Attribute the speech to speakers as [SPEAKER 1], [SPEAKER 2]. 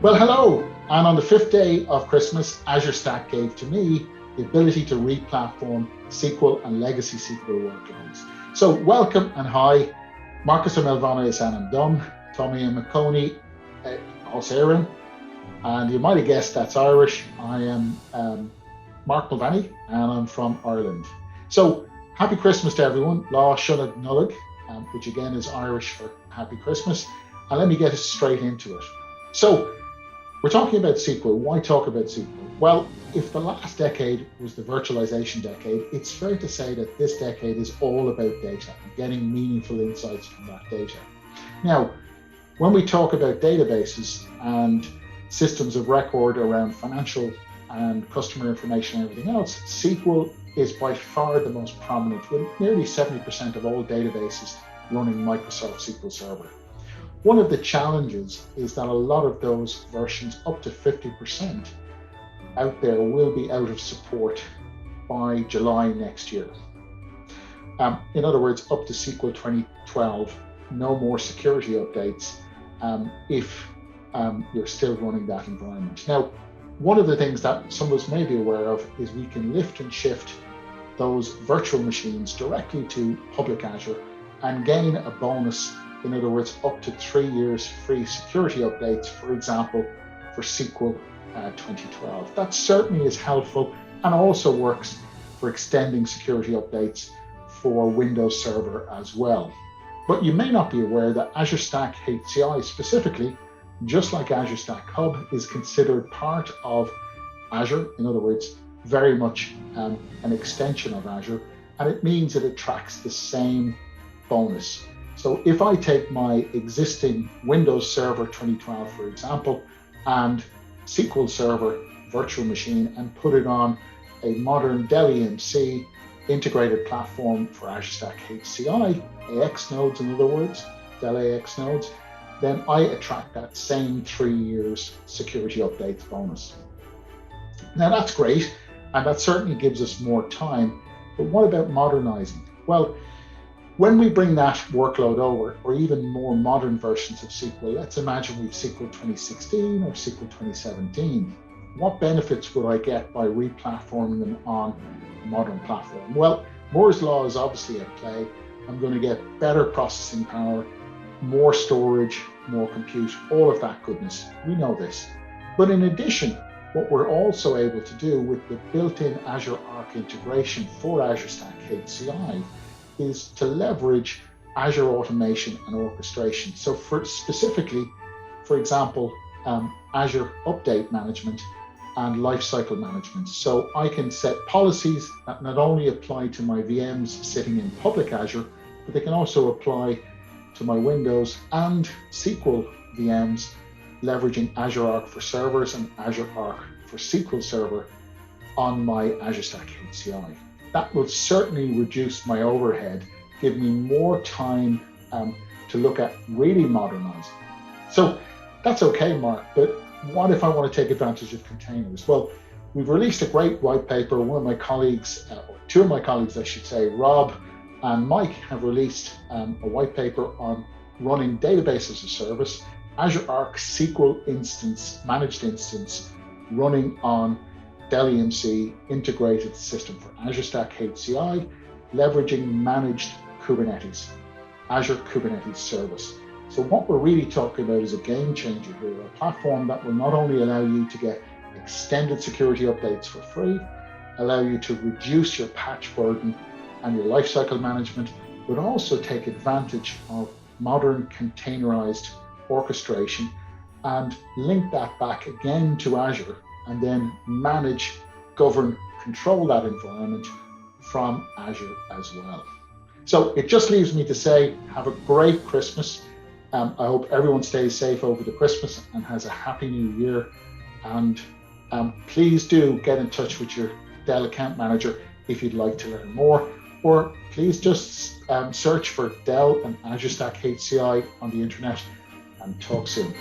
[SPEAKER 1] Well, hello, and on the fifth day of Christmas, Azure Stack gave to me the ability to re-platform SQL and legacy SQL workloads. So welcome and hi, Marcus O'Melvana is Anam Dum, Tommy and McConey, Aaron, and you might have guessed that's Irish. I am Mark Mulvaney, and I'm from Ireland. So happy Christmas to everyone, Lá Seanad Nullag, which again is Irish for happy Christmas. And let me get straight into it. So we're talking about SQL. Why talk about SQL? Well, if the last decade was the virtualization decade, it's fair to say that this decade is all about data and getting meaningful insights from that data. Now, when we talk about databases and systems of record around financial and customer information and everything else, SQL is by far the most prominent, with nearly 70% of all databases running Microsoft SQL Server. One of the challenges is that a lot of those versions, up to 50% out there, will be out of support by July next year. In other words, up to SQL 2012, no more security updates if you're still running that environment. Now, one of the things that some of us may be aware of is we can lift and shift those virtual machines directly to public Azure and gain a bonus. In other words, up to 3 years free security updates, for example, for SQL 2012. That certainly is helpful and also works for extending security updates for Windows Server as well. But you may not be aware that Azure Stack HCI specifically, just like Azure Stack Hub, is considered part of Azure. In other words, very much an extension of Azure, and it means that it tracks the same bonus. So if I take my existing Windows Server 2012, for example, and SQL Server virtual machine and put it on a modern Dell EMC integrated platform for Azure Stack HCI, AX nodes in other words, Dell AX nodes, then I attract that same 3 years security updates bonus. Now that's great, and that certainly gives us more time, but what about modernizing? Well, when we bring that workload over, or even more modern versions of SQL, let's imagine we've SQL 2016 or SQL 2017. What benefits would I get by re-platforming them on a modern platform? Well, Moore's Law is obviously at play. I'm going to get better processing power, more storage, more compute, all of that goodness. We know this. But in addition, what we're also able to do with the built-in Azure Arc integration for Azure Stack HCI is to leverage Azure automation and orchestration. So specifically, for example, Azure update management and lifecycle management. So I can set policies that not only apply to my VMs sitting in public Azure, but they can also apply to my Windows and SQL VMs, leveraging Azure Arc for servers and Azure Arc for SQL Server on my Azure Stack HCI. That will certainly reduce my overhead, give me more time to look at really modernizing. So that's okay, Mark, but what if I want to take advantage of containers? Well, we've released a great white paper. One of my colleagues, or two of my colleagues, I should say, Rob and Mike, have released a white paper on running database as a service, Azure Arc SQL instance, managed instance, running on Dell EMC integrated system for Azure Stack HCI, leveraging managed Kubernetes, Azure Kubernetes service. So what we're really talking about is a game changer here, a platform that will not only allow you to get extended security updates for free, allow you to reduce your patch burden and your lifecycle management, but also take advantage of modern containerized orchestration and link that back again to Azure, and then manage, govern, control that environment from Azure as well. So it just leaves me to say, have a great Christmas. I hope everyone stays safe over the Christmas and has a happy new year. And please do get in touch with your Dell account manager if you'd like to learn more, or please just search for Dell and Azure Stack HCI on the internet, and talk soon.